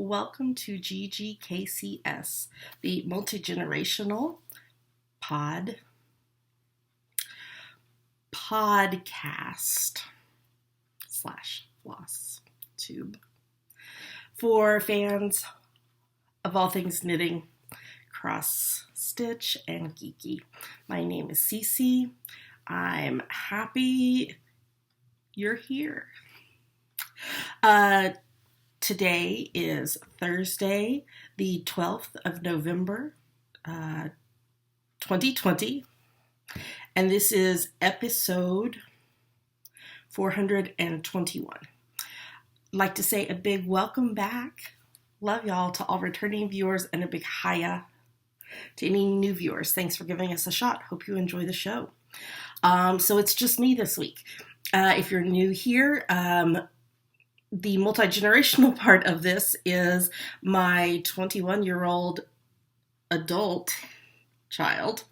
welcome to GGKCS, the multi-generational podcast slash FlossTube for fans of all things knitting, cross stitch, and geeky. My name is Cece. I'm happy you're here. Today is Thursday, the 12th of November, 2020, and this is episode 421. I'd like to say a big welcome back. Love y'all to all returning viewers, and a big hiya to any new viewers. Thanks for giving us a shot. Hope you enjoy the show. So it's just me this week. If you're new here, the multi-generational part of this is my 21-year-old adult child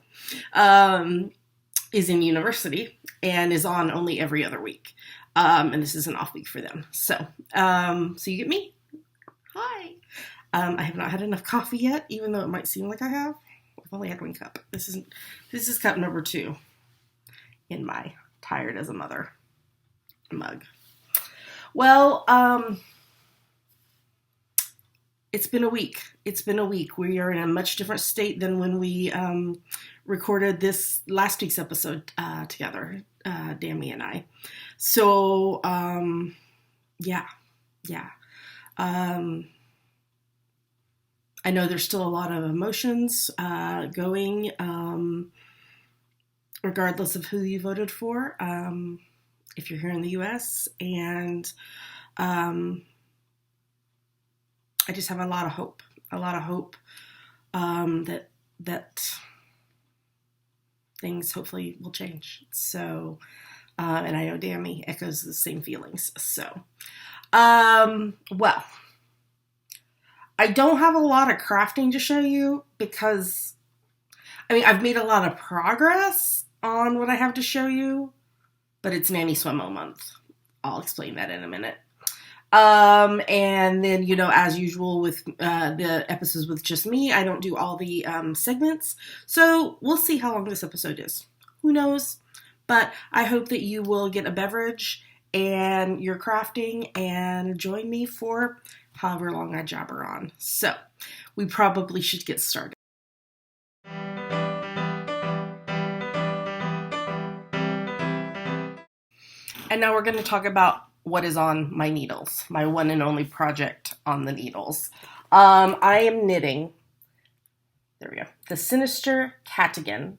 is in university and is on only every other week. And this is an off week for them. So you get me? Hi. I have not had enough coffee yet, even though it might seem like I have. I've only had one cup. This is cup number 2 in my tired as a mother mug. Well, it's been a week. We are in a much different state than when we recorded this last week's episode together, Dammy and I. So, yeah. I know there's still a lot of emotions going, regardless of who you voted for. If you're here in the U.S., and I just have a lot of hope that things hopefully will change. So, and I know Dammy echoes the same feelings. So, well, I don't have a lot of crafting to show you because, I've made a lot of progress on what I have to show you. But it's Nanny Swimmo month. I'll explain that in a minute. And then, as usual with the episodes with just me, I don't do all the segments. So we'll see how long this episode is. Who knows? But I hope that you will get a beverage and you're crafting and join me for however long I jabber on. So we probably should get started. And now we're going to talk about what is on my needles, my one and only project on the needles. I am knitting, there we go, the Sinister Catigan.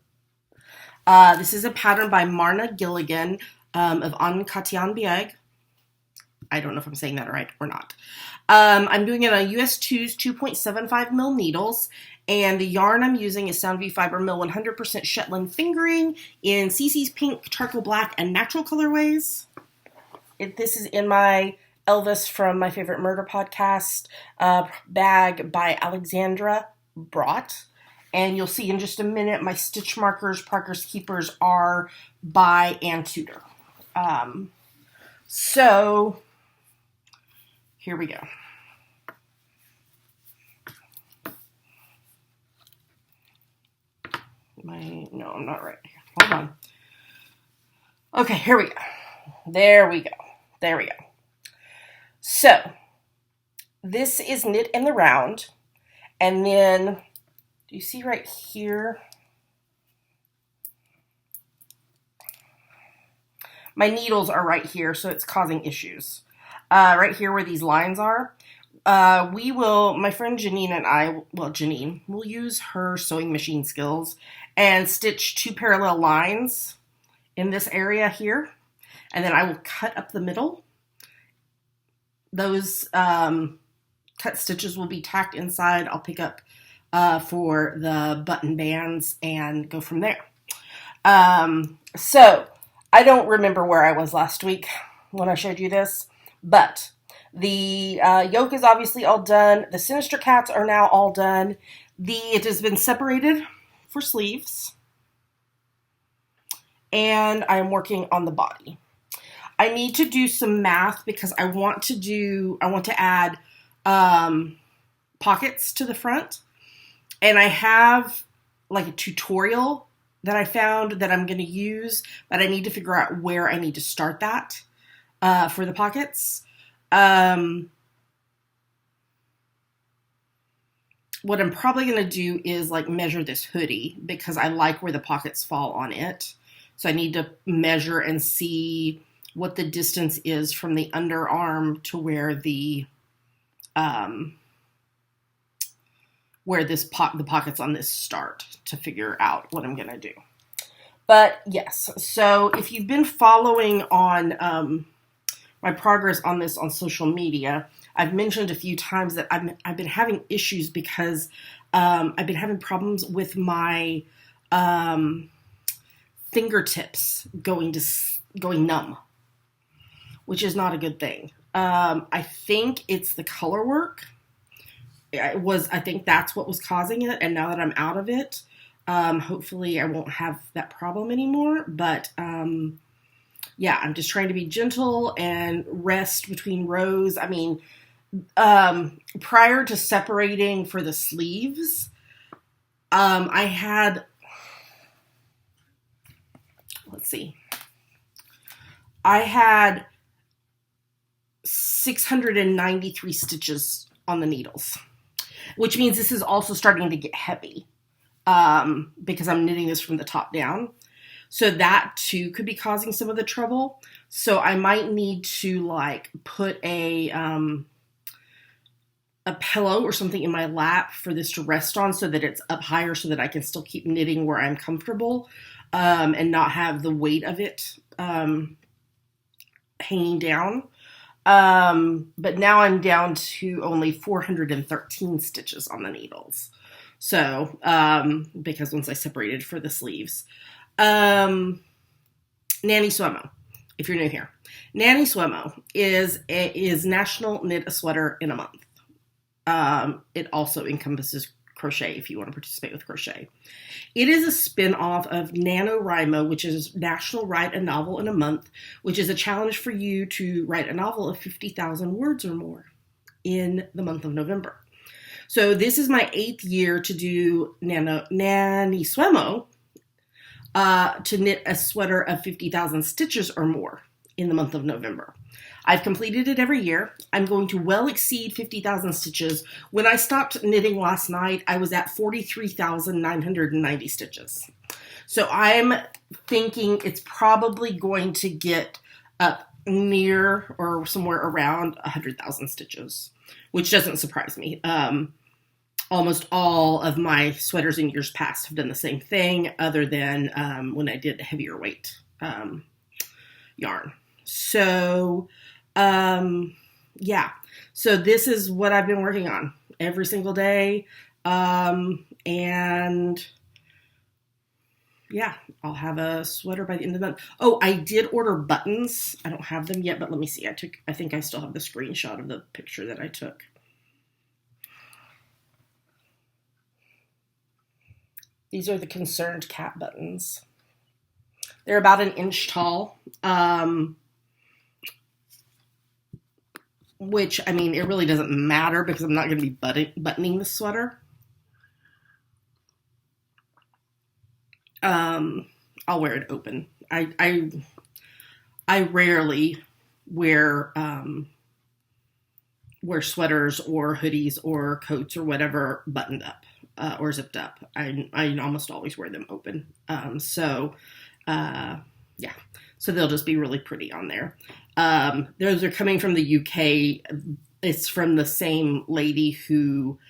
This is a pattern by Marna Gilligan of Untitled. I don't know if I'm saying that right or not. I'm doing it on US 2's 2.75 mil needles. And the yarn I'm using is Sound V Fiber Mill 100% Shetland fingering in Cece's pink, charcoal black, and natural colorways. This is in my Elvis from My Favorite Murder podcast bag by Alexandra Brott. And you'll see in just a minute my stitch markers, Parker's Keepers, are by Ann Tudor. So here we go. No, I'm not right here. Hold on. Okay, here we go. There we go. So, this is knit in the round. And then, do you see right here? My needles are right here, so it's causing issues. Right here where these lines are. My friend Janine and I, Janine, will use her sewing machine skills and stitch 2 parallel lines in this area here. And then I will cut up the middle. Those cut stitches will be tacked inside. I'll pick up for the button bands and go from there. So I don't remember where I was last week when I showed you this, but the yoke is obviously all done. The Sinister Cats are now all done. It has been separated for sleeves. And I'm working on the body. I need to do some math because I want to add pockets to the front. And I have like a tutorial that I found that I'm going to use, but I need to figure out where I need to start that for the pockets. What I'm probably going to do is like measure this hoodie because I like where the pockets fall on it. So I need to measure and see what the distance is from the underarm to where the the pockets on this start to figure out what I'm going to do. But yes, so if you've been following on my progress on this on social media, I've mentioned a few times that I've been having issues because I've been having problems with my fingertips going numb, which is not a good thing. I think it's the color work. I think that's what was causing it, and now that I'm out of it, hopefully I won't have that problem anymore. But yeah, I'm just trying to be gentle and rest between rows. I mean, prior to separating for the sleeves, I had, I had 693 stitches on the needles, which means this is also starting to get heavy because I'm knitting this from the top down. So that too could be causing some of the trouble. So I might need to like put a pillow or something in my lap for this to rest on so that it's up higher so that I can still keep knitting where I'm comfortable and not have the weight of it hanging down. But now I'm down to only 413 stitches on the needles. So, because once I separated for the sleeves, Nanny Swemo, if you're new here, Nanny Swemo is National Knit a Sweater in a Month. It also encompasses crochet if you want to participate with crochet. It is a spin-off of NaNoWriMo, which is National Write a Novel in a Month, which is a challenge for you to write a novel of 50,000 words or more in the month of November. So this is my 8th year to do Nanny Swemo, to knit a sweater of 50,000 stitches or more in the month of November. I've completed it every year. I'm going to well exceed 50,000 stitches. When I stopped knitting last night, I was at 43,990 stitches. So I'm thinking it's probably going to get up near or somewhere around 100,000 stitches, which doesn't surprise me. Almost all of my sweaters in years past have done the same thing, other than when I did heavier weight yarn. So, yeah. So this is what I've been working on every single day. And yeah, I'll have a sweater by the end of the month. Oh, I did order buttons. I don't have them yet, but let me see. I think I still have the screenshot of the picture that I took. These are the Concerned Cat buttons. They're about 1 inch tall. Which, I mean, it really doesn't matter because I'm not going to be buttoning the sweater. I'll wear it open. I rarely wear sweaters or hoodies or coats or whatever buttoned up or zipped up. I almost always wear them open. Yeah. So they'll just be really pretty on there. Those are coming from the UK. It's from the same lady who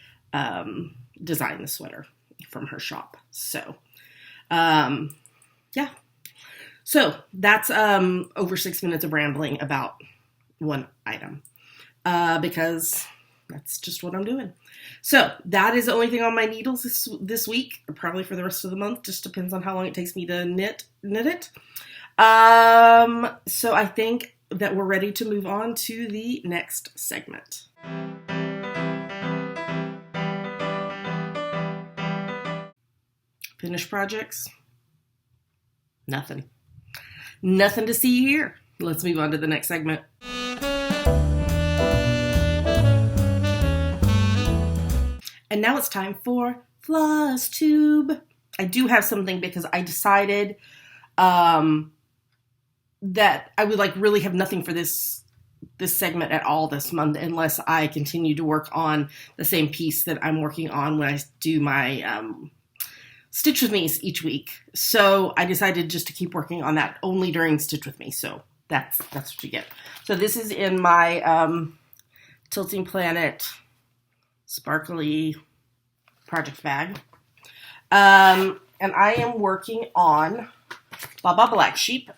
designed the sweater from her shop. So, yeah. So that's over 6 minutes of rambling about one item because that's just what I'm doing. So that is the only thing on my needles this week, probably for the rest of the month. Just depends on how long it takes me to knit it. So I think that we're ready to move on to the next segment. Finished projects? Nothing. Nothing to see here. Let's move on to the next segment. And now it's time for FlossTube. I do have something because I decided that I would really have nothing for this segment at all this month unless I continue to work on the same piece that I'm working on when I do my Stitch With Me each week. So I decided just to keep working on that only during Stitch With Me. So that's what you get. So this is in my Tilting Planet sparkly project bag. And I am working on Baba Black Sheep,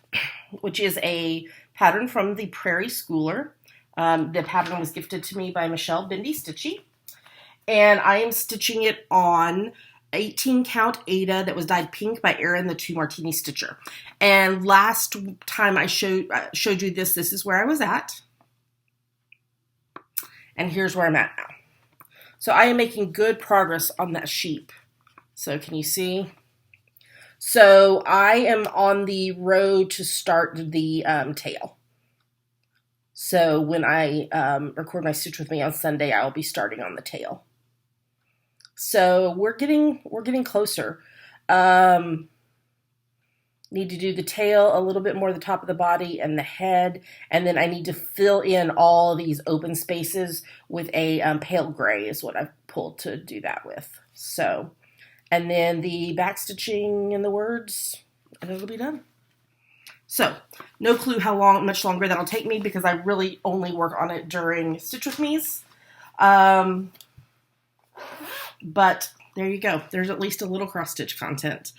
which is a pattern from the Prairie Schooler. The pattern was gifted to me by Michelle Bindi Stitchy. And I am stitching it on 18 count Ada that was dyed pink by Erin the 2 Martini Stitcher. And last time I showed you this is where I was at. And here's where I'm at now. So I am making good progress on that sheep. So can you see? So I am on the road to start the tail. So when I record my Stitch With Me on Sunday, I'll be starting on the tail. So we're getting closer. Need to do the tail, a little bit more the top of the body and the head, and then I need to fill in all these open spaces with a pale gray is what I've pulled to do that with. So, and then the back stitching and the words, and it'll be done. So, no clue how much longer that'll take me because I really only work on it during Stitch With Me's. But there you go. There's at least a little cross stitch content.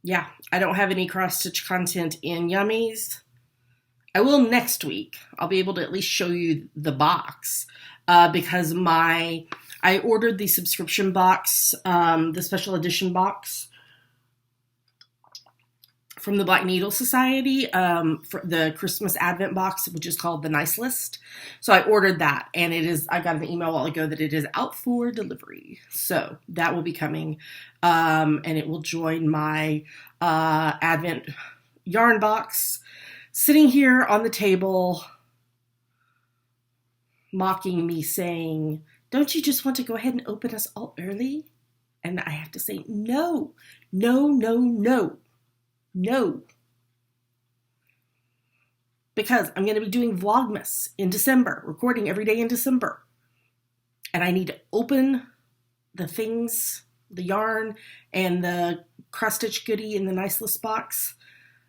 Yeah, I don't have any cross stitch content in Yummies. I will next week. I'll be able to at least show you the box because I ordered the subscription box, the special edition box from the Black Needle Society for the Christmas Advent box, which is called the Nice List. So I ordered that, and I got an email a while ago that it is out for delivery. So that will be coming, and it will join my Advent yarn box, sitting here on the table, mocking me, saying, "Don't you just want to go ahead and open us all early?" And I have to say, no, no, no, no. No, because I'm going to be doing Vlogmas in December, recording every day in December. And I need to open the things, the yarn and the cross stitch goodie in the Nice List box.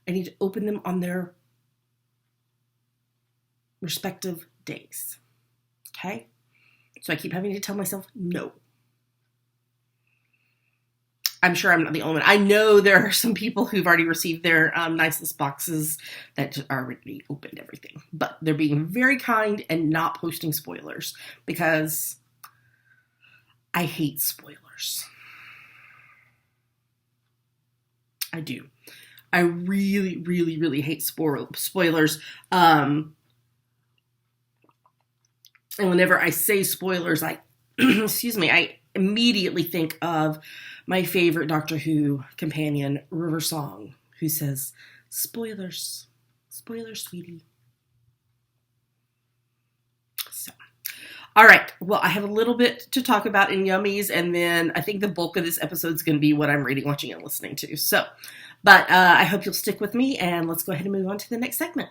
I need to open them on their respective days. Okay? So I keep having to tell myself no. I'm sure I'm not the only one. I know there are some people who've already received their Nice List boxes that are already opened everything. But they're being very kind and not posting spoilers because I hate spoilers. I do. I really, really, really hate spoilers. And whenever I say spoilers, I immediately think of my favorite Doctor Who companion, River Song, who says, "Spoilers, spoilers, sweetie." So, all right. Well, I have a little bit to talk about in Yummies, and then I think the bulk of this episode is going to be what I'm reading, watching, and listening to. So, but I hope you'll stick with me, and let's go ahead and move on to the next segment.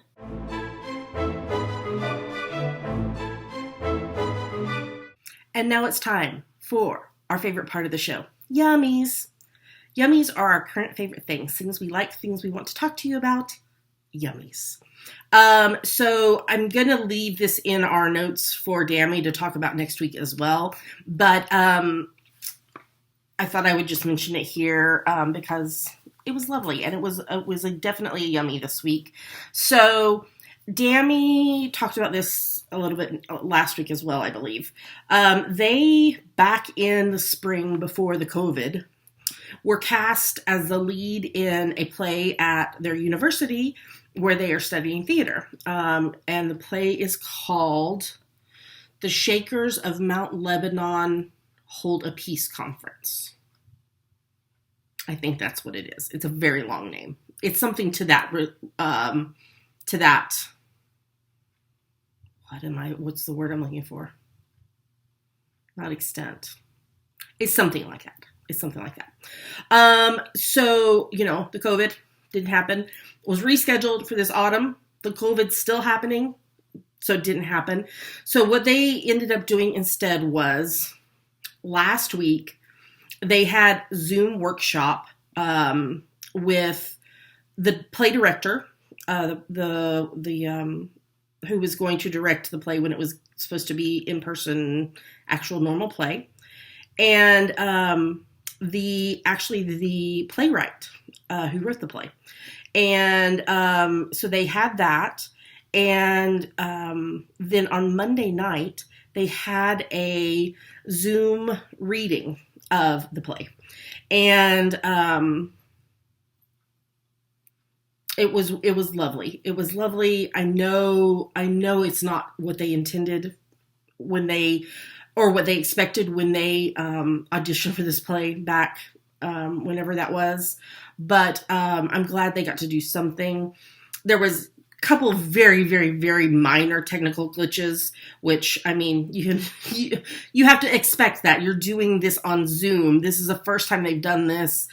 And now it's time for our favorite part of the show, Yummies. Yummies are our current favorite things we like, things we want to talk to you about, Yummies. So I'm going to leave this in our notes for Dammy to talk about next week as well. But I thought I would just mention it here because it was lovely, and it was definitely a yummy this week. So Dammy talked about this a little bit last week as well, I believe. They, back in the spring before the COVID, were cast as the lead in a play at their university where they are studying theater. And the play is called The Shakers of Mount Lebanon Hold a Peace Conference. I think that's what it is. It's a very long name. It's something to that, what's the word I'm looking for? not extent. It's something like that. It's something like that. So, the COVID didn't happen. It was rescheduled for this autumn. The COVID's still happening, so it didn't happen. So what they ended up doing instead was last week, they had Zoom workshop with the play director, who was going to direct the play when it was supposed to be in person, actual normal play, and the playwright who wrote the play. And so they had that, and then on Monday night they had a Zoom reading of the play, and it was lovely. It was lovely. I know it's not what they intended what they expected when they auditioned for this play back whenever that was, but I'm glad they got to do something. There was a couple of very, very, very minor technical glitches, which, I mean, you have to expect that. You're doing this on Zoom. This is the first time they've done this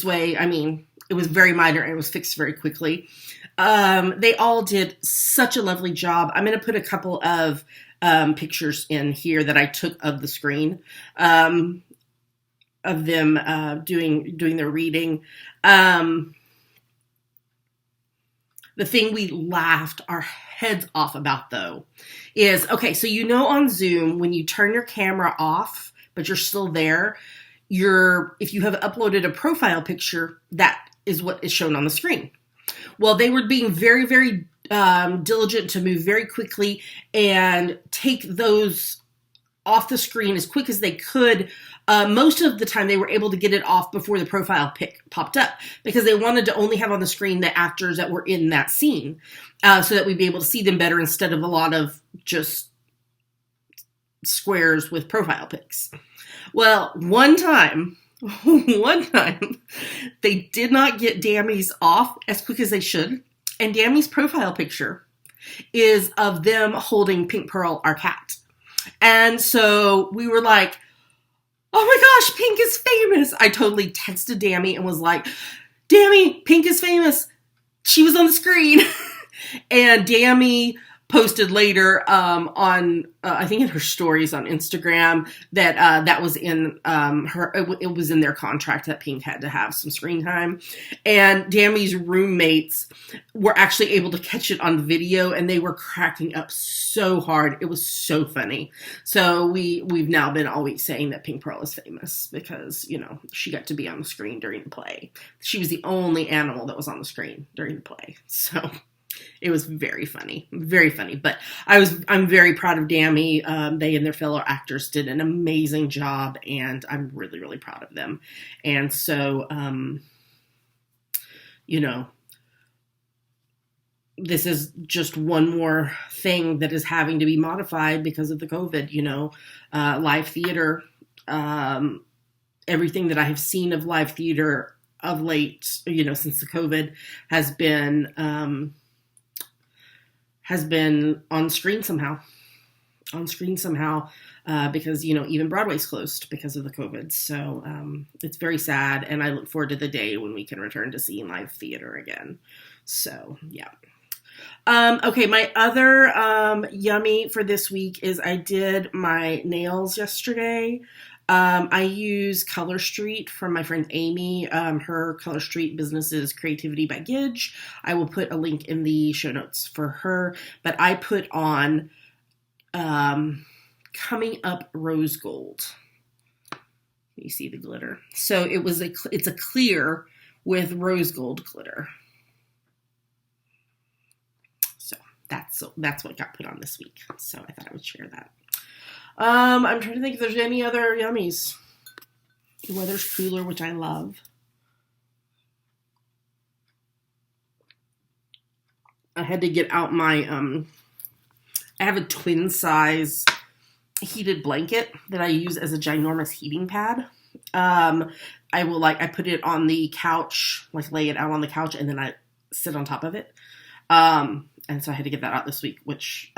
way. I mean, it was very minor and it was fixed very quickly. They all did such a lovely job. I'm going to put a couple of pictures in here that I took of the screen of them doing their reading. The thing we laughed our heads off about, though, is, okay, so on Zoom, when you turn your camera off, but you're still there, if you have uploaded a profile picture, that is what is shown on the screen. Well, they were being very, very diligent to move very quickly and take those off the screen as quick as they could. Most of the time they were able to get it off before the profile pic popped up, because they wanted to only have on the screen the actors that were in that scene, so that we'd be able to see them better instead of a lot of just squares with profile pics. Well, one time they did not get Dammy's off as quick as they should. And Dammy's profile picture is of them holding Pink Pearl, our cat. And so we were like, oh my gosh, Pink is famous. I totally texted Dammy and was like, Dammy, Pink is famous. She was on the screen. And Dammy posted later on, I think in her stories on Instagram, that that was in it was in their contract that Pink had to have some screen time. And Dammy's roommates were actually able to catch it on video, and they were cracking up so hard. It was so funny. So we've now been all week saying that Pink Pearl is famous because, she got to be on the screen during the play. She was the only animal that was on the screen during the play. So it was very funny, very funny. But I'm very proud of Dammy. They and their fellow actors did an amazing job, and I'm really, really proud of them. And so, this is just one more thing that is having to be modified because of the COVID. Live theater, everything that I have seen of live theater of late, since the COVID has been on screen somehow, because, even Broadway's closed because of the COVID. So it's very sad, and I look forward to the day when we can return to seeing live theater again. So, yeah. Okay, my other yummy for this week is I did my nails yesterday. I use Color Street from my friend Amy. Her Color Street business is Creativity by Gidge. I will put a link in the show notes for her. But I put on Coming Up Rose Gold. You see the glitter. So it's a clear with rose gold glitter. So that's what got put on this week. So I thought I would share that. I'm trying to think if there's any other yummies. The weather's cooler, which I love. I had to get out my, I have a twin size heated blanket that I use as a ginormous heating pad. I put it on the couch, lay it out on the couch, and then I sit on top of it. And so I had to get that out this week, which,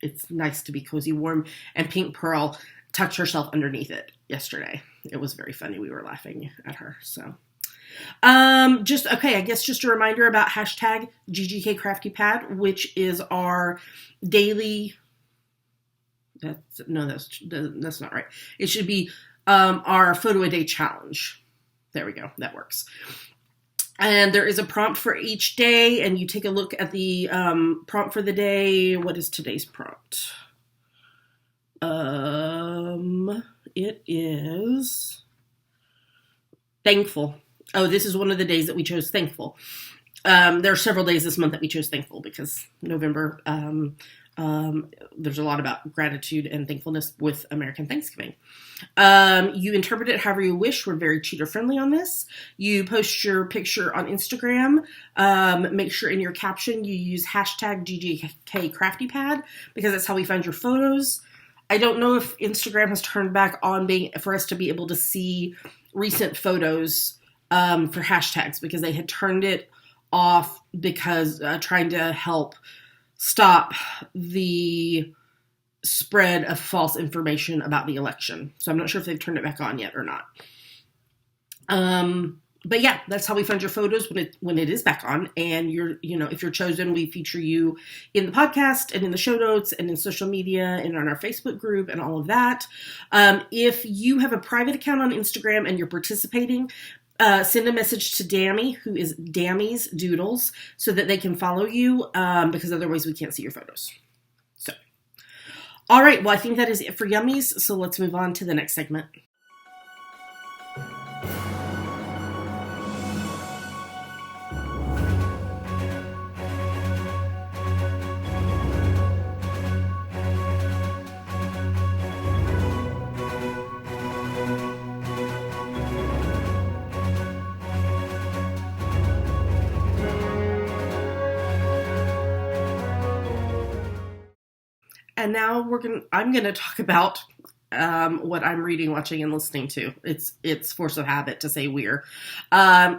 it's nice to be cozy warm. And Pink Pearl tucked herself underneath it yesterday. It was very funny. We were laughing at her. So, I guess just a reminder about hashtag GGKCraftyPad, which is our daily. That's not right. It should be our photo a day challenge. There we go. That works. And there is a prompt for each day, and you take a look at the prompt for the day. What is today's prompt? It is thankful. Oh, this is one of the days that we chose thankful. There are several days this month that we chose thankful because November, there's a lot about gratitude and thankfulness with American Thanksgiving. You interpret it however you wish. We're very cheater friendly on this. You post your picture on Instagram. Make sure in your caption you use hashtag GGKCraftyPad because that's how we find your photos. I don't know if Instagram has turned back on for us to be able to see recent photos for hashtags because they had turned it off because trying to help stop the spread of false information about the election. So I'm not sure if they've turned it back on yet or not. But yeah, that's how we find your photos when it is back on. And if you're chosen, we feature you in the podcast and in the show notes and in social media and on our Facebook group and all of that. If you have a private account on Instagram and you're participating, send a message to Dammy, who is Dammy's Doodles, so that they can follow you, because otherwise we can't see your photos. So, all right, well, I think that is it for Yummies, so let's move on to the next segment. And now I'm gonna talk about what I'm reading, watching, and listening to. It's force of habit to say we're.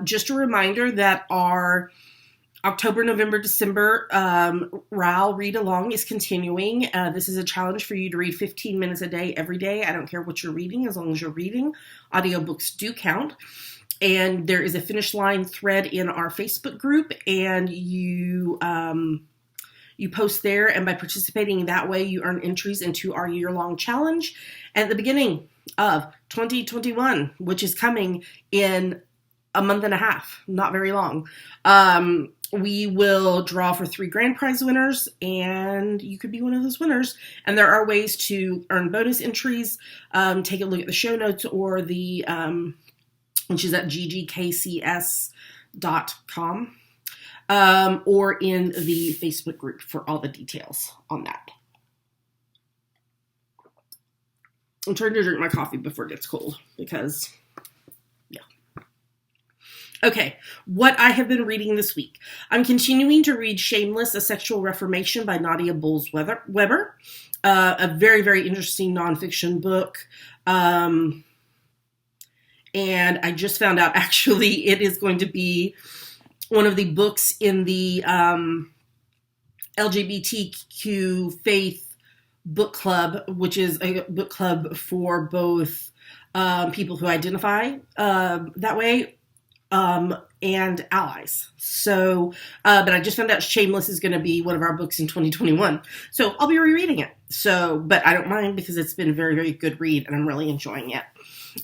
Just a reminder that our October, November, December RAL read along is continuing. This is a challenge for you to read 15 minutes a day every day. I don't care what you're reading, as long as you're reading. Audiobooks do count. And there is a finish line thread in our Facebook group, and you post there, and by participating that way, you earn entries into our year-long challenge. And at the beginning of 2021, which is coming in a month and a half, not very long, we will draw for 3 grand prize winners, and you could be one of those winners. And there are ways to earn bonus entries. Take a look at the show notes or the, which is at ggkcs.com. Or in the Facebook group for all the details on that. I'm trying to drink my coffee before it gets cold because, yeah. Okay, what I have been reading this week. I'm continuing to read Shameless, A Sexual Reformation by Nadia Bolz-Weber. A very, very interesting nonfiction book. And I just found out, actually, it is going to be one of the books in the LGBTQ faith book club, which is a book club for both people who identify that way and allies. So, but I just found out Shameless is going to be one of our books in 2021. So I'll be rereading it. So, but I don't mind because it's been a very, very good read and I'm really enjoying it.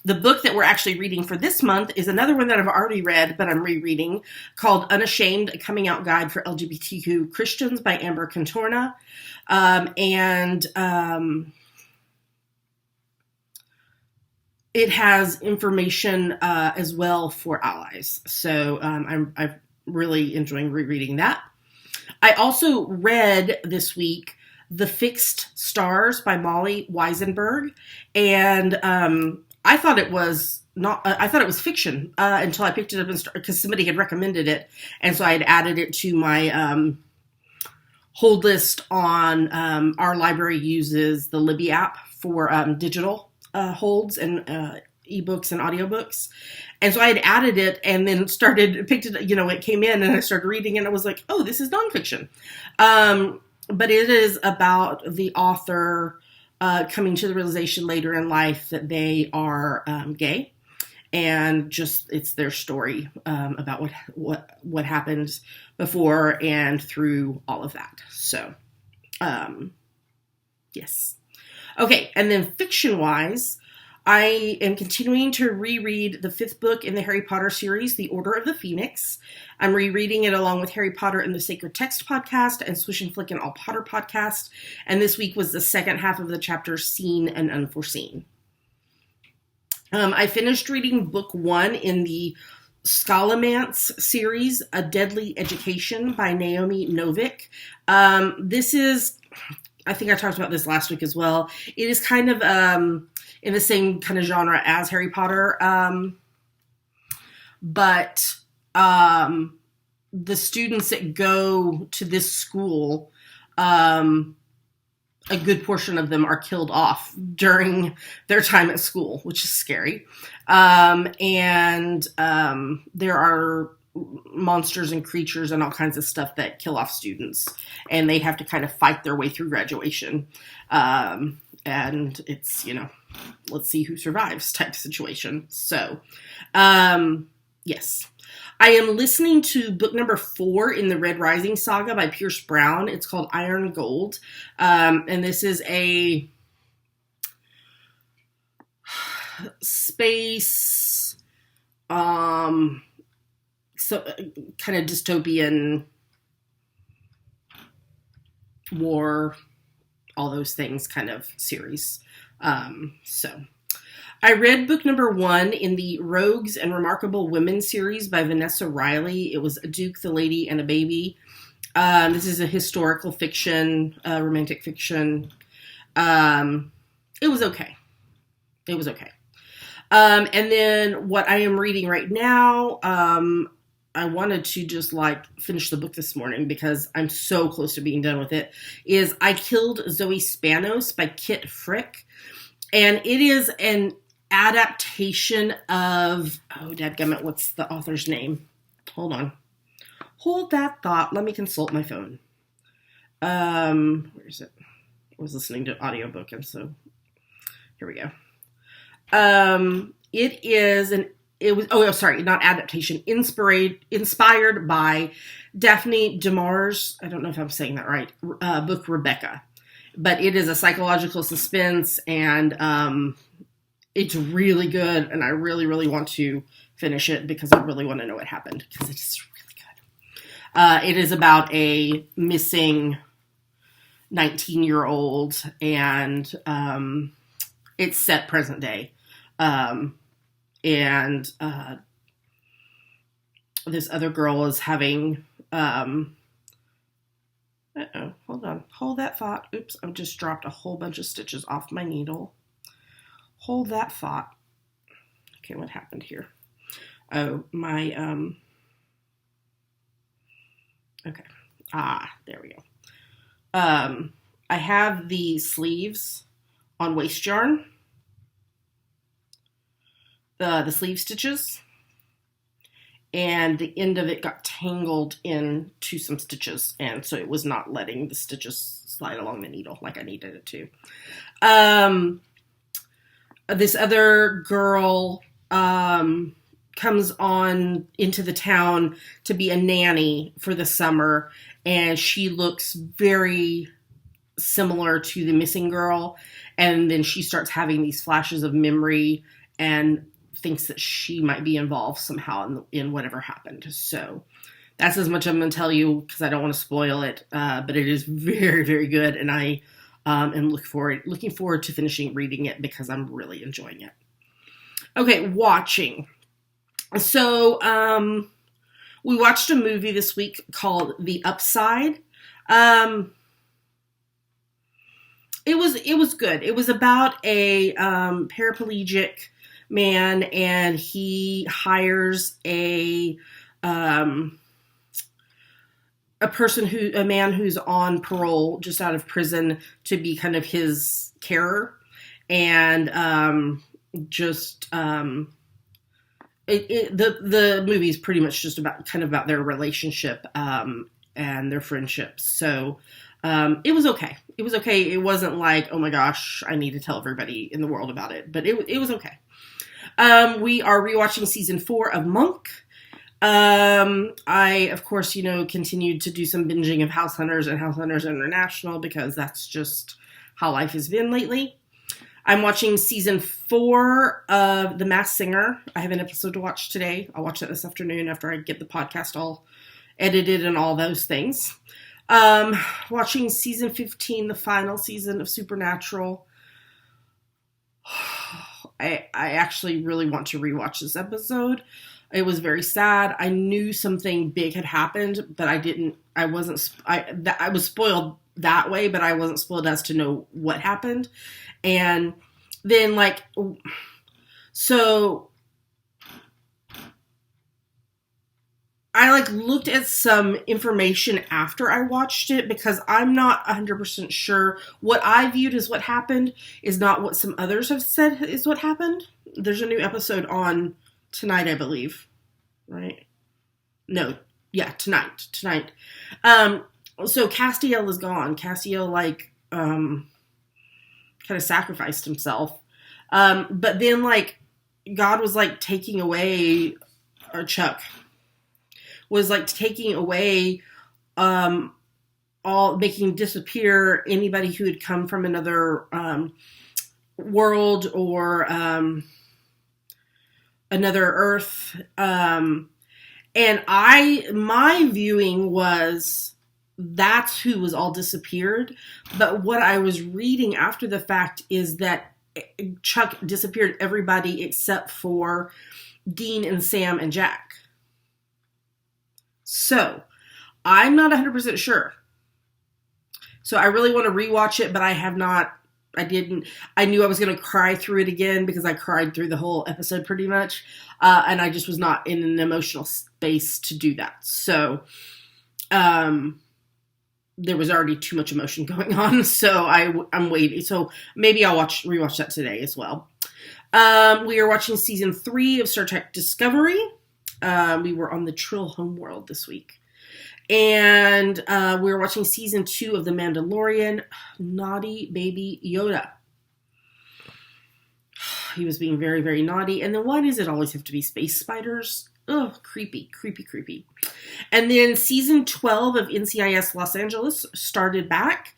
The book that we're actually reading for this month is another one that I've already read, but I'm rereading, called Unashamed, A Coming Out Guide for LGBTQ Christians by Amber Contorna. It has information as well for allies. So I'm really enjoying rereading that. I also read this week The Fixed Stars by Molly Weisenberg, and I thought it was fiction until I picked it up because somebody had recommended it, and so I had added it to my hold list on our library uses the Libby app for digital holds and ebooks and audiobooks. And so I had added it and then picked it, it came in and I started reading and I was like, oh, this is nonfiction. But it is about the author coming to the realization later in life that they are gay, and just it's their story about what happened before and through all of that. So, yes. Okay, and then fiction-wise, I am continuing to reread the 5th book in the Harry Potter series, The Order of the Phoenix. I'm rereading it along with Harry Potter and the Sacred Text podcast and Swish and Flick and All Potter podcast. And this week was the second half of the chapter, Seen and Unforeseen. I finished reading book 1 in the Scholomance series, A Deadly Education by Naomi Novik. This is, I think I talked about this last week as well. It is kind of in the same kind of genre as Harry Potter, but the students that go to this school, a good portion of them are killed off during their time at school, which is scary. And there are monsters and creatures and all kinds of stuff that kill off students, and they have to kind of fight their way through graduation. And it's, let's see who survives type situation. So, yes. I am listening to book number 4 in the Red Rising saga by Pierce Brown. It's called Iron Gold. And this is a space, kind of dystopian war, all those things kind of series. So I read book number 1 in the Rogues and Remarkable Women series by Vanessa Riley. It was A Duke, the Lady, and a Baby. This is a historical fiction, romantic fiction. It was okay. It was okay. And then what I am reading right now, I wanted to just finish the book this morning because I'm so close to being done with it, is I Killed Zoe Spanos by Kit Frick. And it is an adaptation of, dadgummit, what's the author's name? Hold on. Hold that thought. Let me consult my phone. Where is it? I was listening to an audiobook, and so here we go. Not adaptation, inspired by Daphne DeMars, I don't know if I'm saying that right, book Rebecca. But it is a psychological suspense, and it's really good, and I really, really want to finish it because I really want to know what happened, because it's really good. It is about a missing 19-year-old, and it's set present day. And this other girl is having... hold on. Hold that thought. Oops, I've just dropped a whole bunch of stitches off my needle. Hold that thought. Okay, what happened here? Oh, my, okay. There we go. I have the sleeves on waist yarn. The sleeve stitches. And the end of it got tangled into some stitches, and so it was not letting the stitches slide along the needle like I needed it to. This other girl comes on into the town to be a nanny for the summer, and she looks very similar to the missing girl, and then she starts having these flashes of memory and thinks that she might be involved somehow in whatever happened. So that's as much I'm going to tell you because I don't want to spoil it. But it is very, very good. And I am looking forward to finishing reading it because I'm really enjoying it. Okay, watching. So we watched a movie this week called The Upside. It was good. It was about a paraplegic man, and he hires a man who's on parole just out of prison to be kind of his carer, and the movie is pretty much just about their relationship and their friendship. So It was okay. It was okay. It wasn't like, oh my gosh, I need to tell everybody in the world about it, but it was okay. We are rewatching season 4 of Monk. I, of course, continued to do some binging of House Hunters and House Hunters International because that's just how life has been lately. I'm watching season 4 of The Masked Singer. I have an episode to watch today. I'll watch that this afternoon after I get the podcast all edited and all those things. Watching season 15, the final season of Supernatural. I actually really want to rewatch this episode. It was very sad. I knew something big had happened, but I was spoiled that way, but I wasn't spoiled as to know what happened. And then so I looked at some information after I watched it because I'm not 100% sure. What I viewed as what happened is not what some others have said is what happened. There's a new episode on tonight, I believe. Right? No. Yeah, tonight. So Castiel is gone. Castiel kind of sacrificed himself. But then God was taking away, or Chuck was taking away making disappear anybody who had come from another world or another Earth. And my viewing was that's who was all disappeared. But what I was reading after the fact is that Chuck disappeared everybody except for Dean and Sam and Jack. So, I'm not 100% sure. So, I really want to rewatch it, but I knew I was going to cry through it again because I cried through the whole episode pretty much. And I just was not in an emotional space to do that. So, there was already too much emotion going on. So, I'm waiting. So, maybe I'll rewatch that today as well. We are watching season 3 of Star Trek Discovery. We were on the Trill homeworld this week. And we were watching season 2 of The Mandalorian. Naughty baby Yoda. He was being very, very naughty. And then why does it always have to be space spiders? Ugh, creepy. And then season 12 of NCIS Los Angeles started back.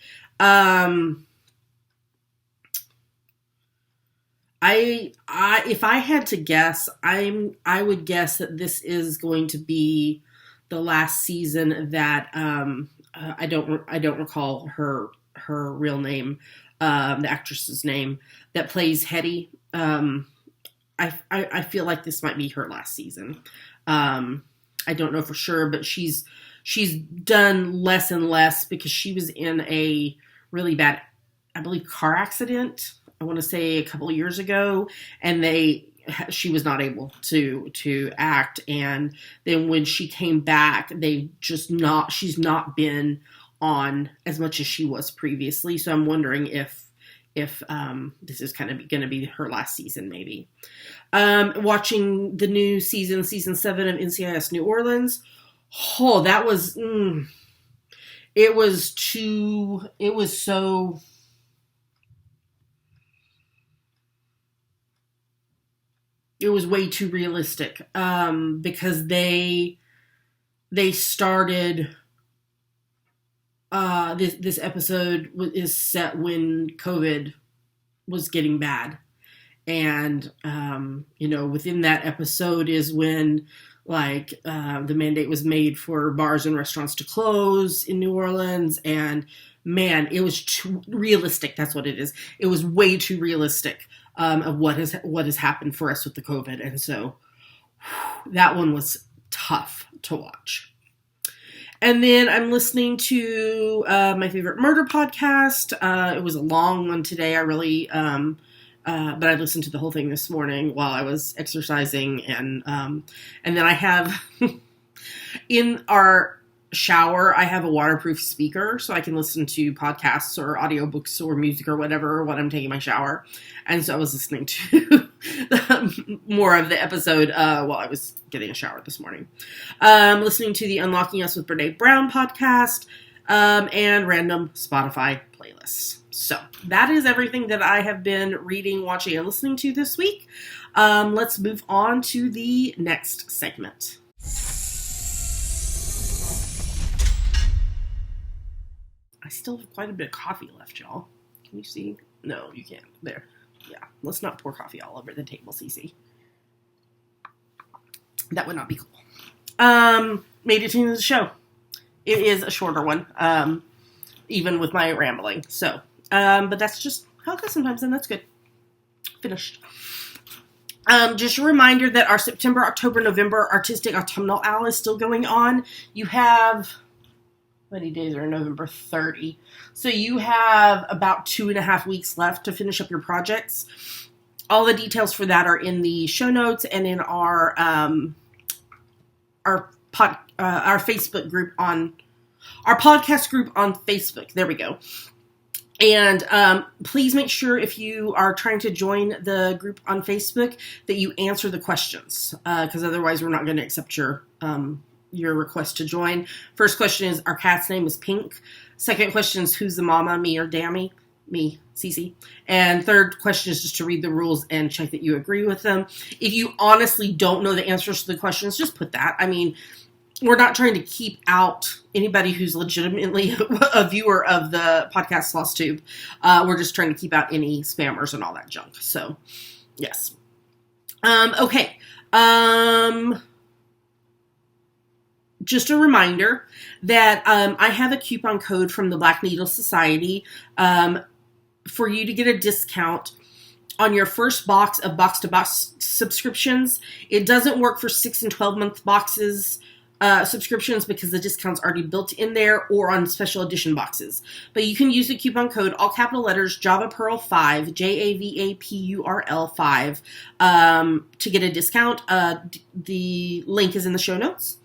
If I had to guess, I would guess that this is going to be the last season that I don't recall her real name, the actress's name that plays Hetty. I feel like this might be her last season. I don't know for sure, but she's done less and less because she was in a really bad, I believe, car accident. I want to say a couple of years ago, and she was not able to act. And then when she came back, she's not been on as much as she was previously. So I'm wondering if this is kind of going to be her last season, maybe. Watching the new season 7 of NCIS New Orleans. Oh, that was, it was way too realistic, because they started, this episode is set when COVID was getting bad. And, within that episode is when, the mandate was made for bars and restaurants to close in New Orleans. And, man, it was too realistic. That's what it is. It was way too realistic, of what has happened for us with the COVID. And so, that one was tough to watch. And then I'm listening to my favorite murder podcast. It was a long one today. I really, but I listened to the whole thing this morning while I was exercising. And then I have, in our shower, I have a waterproof speaker so I can listen to podcasts or audiobooks or music or whatever when I'm taking my shower. And so I was listening to more of the episode while I was getting a shower this morning. Listening to the Unlocking Us with Brene Brown podcast. and random Spotify playlists. So that is everything that I have been reading, watching, and listening to this week. Let's move on to the next segment. I still have quite a bit of coffee left, y'all. Can you see? No, you can't. There. Yeah. Let's not pour coffee all over the table, Cece. That would not be cool. Made it to the show. It is a shorter one, even with my rambling. So, but that's just how it goes sometimes, and that's good. Finished. Just a reminder that our September, October, November Artistic Autumnal Owl is still going on. You have, how many days are November 30? So you have about 2.5 weeks left to finish up your projects. All the details for that are in the show notes and in our Facebook group on our podcast group on Facebook. There we go. And please make sure if you are trying to join the group on Facebook that you answer the questions, because otherwise we're not going to accept your request to join. First question is, our cat's name is Pink. Second question is, who's the mama, me or Dammy? Me, Cece. And third question is just to read the rules and check that you agree with them. If you honestly don't know the answers to the questions, just put that. I mean, we're not trying to keep out anybody who's legitimately a viewer of the podcast FlossTube. We're just trying to keep out any spammers and all that junk. So, yes. Okay. Just a reminder that I have a coupon code from the Black Needle Society for you to get a discount on your first box of box-to-box subscriptions. It doesn't work for 6 and 12-month boxes subscriptions because the discount's already built in there, or on special edition boxes. But you can use the coupon code, all capital letters, JavaPearl 5, JAVAPURL 5, to get a discount. The link is in the show notes.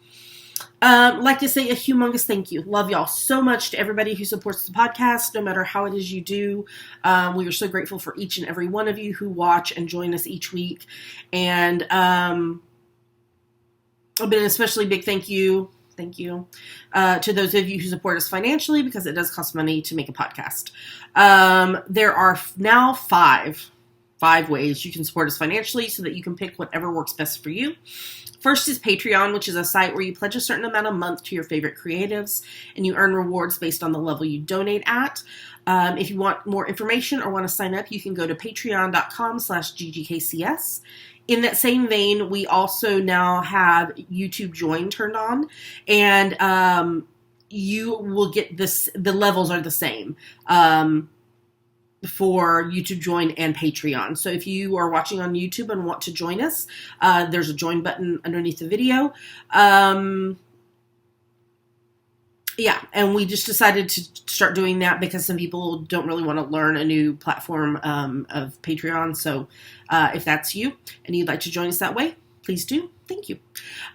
Like to say a humongous thank you. Love y'all so much to everybody who supports the podcast, no matter how it is you do. We are so grateful for each and every one of you who watch and join us each week. And a bit especially big thank you to those of you who support us financially, because it does cost money to make a podcast. There are now five ways you can support us financially so that you can pick whatever works best for you. First is Patreon, which is a site where you pledge a certain amount a month to your favorite creatives, and you earn rewards based on the level you donate at. If you want more information or want to sign up, you can go to patreon.com/GGKCS. In that same vein, we also now have YouTube Join turned on, and you will get this. The levels are the same for YouTube Join and Patreon. So if you are watching on YouTube and want to join us, there's a join button underneath the video. Yeah, and we just decided to start doing that because some people don't really want to learn a new platform of Patreon. So if that's you and you'd like to join us that way, please do. Thank you.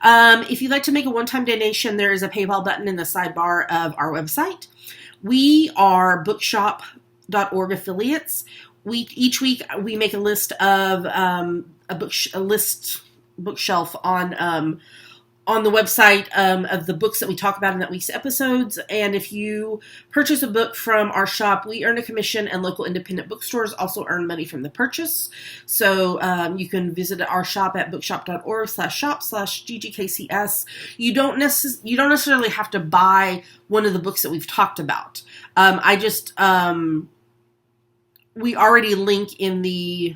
If you'd like to make a one-time donation, there is a PayPal button in the sidebar of our website. We are bookshop.org affiliates. Each week we make a list of bookshelf on the website of the books that we talk about in that week's episodes. And if you purchase a book from our shop, we earn a commission, and local independent bookstores also earn money from the purchase. So you can visit our shop at bookshop.org/shop/GGKCS. You don't necessarily have to buy one of the books that we've talked about. We already link in the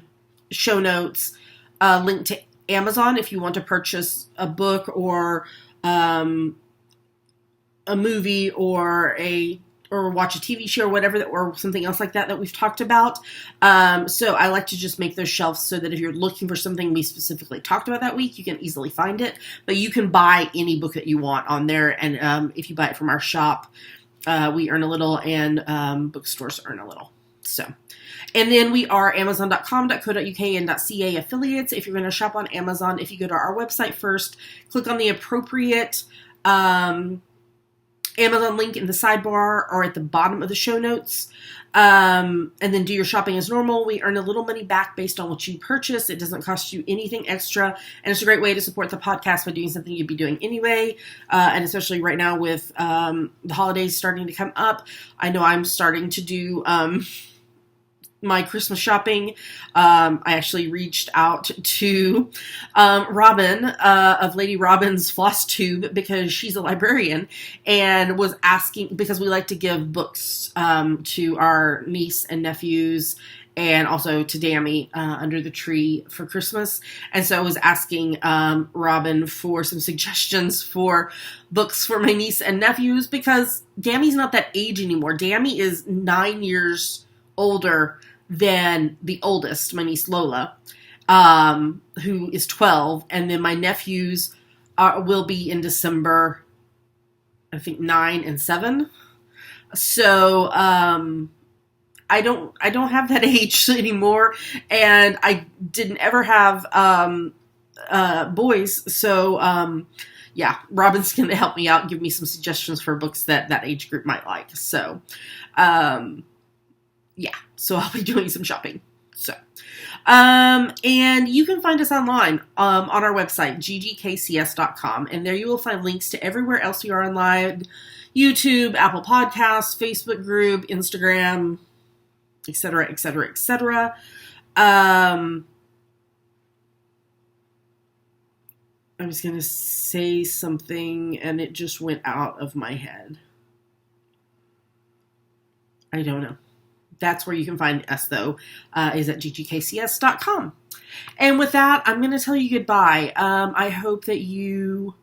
show notes, link to Amazon if you want to purchase a book or a movie or watch a TV show or whatever, or something else like that we've talked about. So I like to just make those shelves so that if you're looking for something we specifically talked about that week, you can easily find it. But you can buy any book that you want on there, and if you buy it from our shop, we earn a little, and bookstores earn a little. So. And then we are Amazon.com.co.uk and .ca affiliates. If you're going to shop on Amazon, if you go to our website first, click on the appropriate Amazon link in the sidebar or at the bottom of the show notes. And then do your shopping as normal. We earn a little money back based on what you purchase. It doesn't cost you anything extra. And it's a great way to support the podcast by doing something you'd be doing anyway. And especially right now with the holidays starting to come up. I know I'm starting to do my Christmas shopping. I actually reached out to Robin of Lady Robin's FlossTube because she's a librarian and was asking, because we like to give books to our niece and nephews and also to Dammy under the tree for Christmas. And so I was asking Robin for some suggestions for books for my niece and nephews because Dammy's not that age anymore. Dammy is 9 years older than the oldest, my niece Lola, who is 12, and then my nephews will be in December, I think 9 and 7. So I don't have that age anymore, and I didn't ever have boys. So yeah, Robin's going to help me out and give me some suggestions for books that age group might like. So yeah, so I'll be doing some shopping. So, and you can find us online on our website, GGKCS.com, and there you will find links to everywhere else we are online: YouTube, Apple Podcasts, Facebook group, Instagram, etc., etc., etc. I was going to say something, and it just went out of my head. I don't know. That's where you can find us, though, is at ggkcs.com. And with that, I'm going to tell you goodbye. I hope that you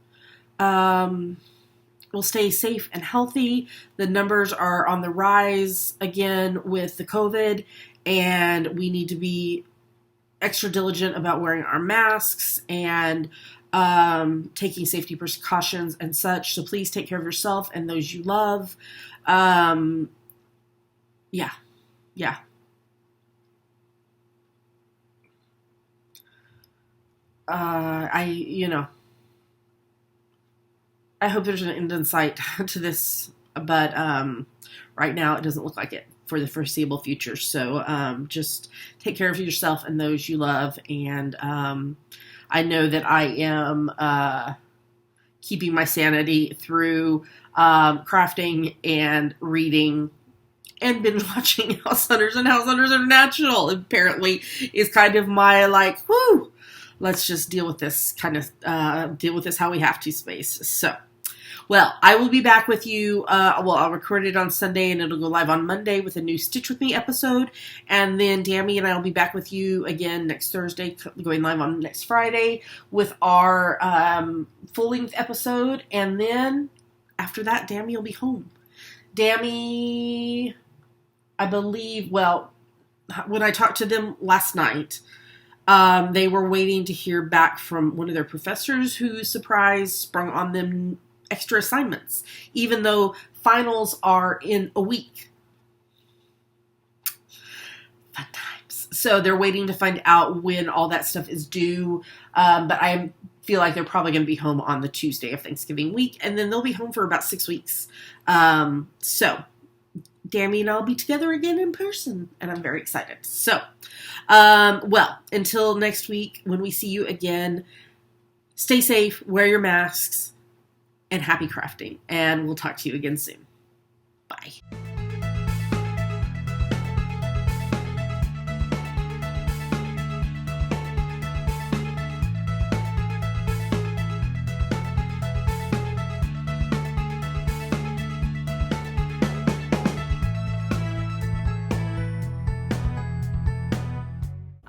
will stay safe and healthy. The numbers are on the rise again with the COVID, and we need to be extra diligent about wearing our masks and taking safety precautions and such. So please take care of yourself and those you love. Yeah. I hope there's an end in sight to this, but right now it doesn't look like it for the foreseeable future. So just take care of yourself and those you love. And I know that I am keeping my sanity through crafting and reading and binge watching House Hunters and House Hunters International. Apparently is kind of my let's just deal with this deal with this how we have to space. So, well, I will be back with you. I'll record it on Sunday and it'll go live on Monday with a new Stitch With Me episode. And then Dammy and I will be back with you again next Thursday, going live on next Friday with our full-length episode. And then after that, Dammy will be home. Dammy, I believe, when I talked to them last night, they were waiting to hear back from one of their professors who, surprise, sprung on them extra assignments, even though finals are in a week. Fun times. So they're waiting to find out when all that stuff is due, but I feel like they're probably going to be home on the Tuesday of Thanksgiving week, and then they'll be home for about 6 weeks. So Dammy and I'll be together again in person, and I'm very excited. So, until next week when we see you again, stay safe, wear your masks, and happy crafting. And we'll talk to you again soon. Bye.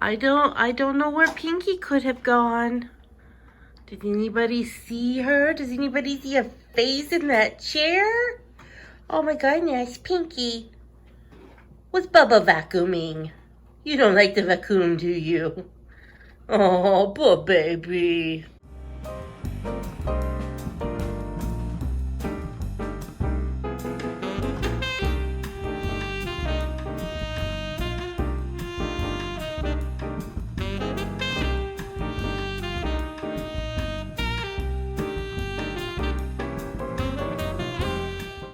I don't know where Pinky could have gone. Did anybody see her? Does anybody see a face in that chair? Oh my goodness, Pinky. What's Bubba vacuuming? You don't like the vacuum, do you? Oh, poor baby.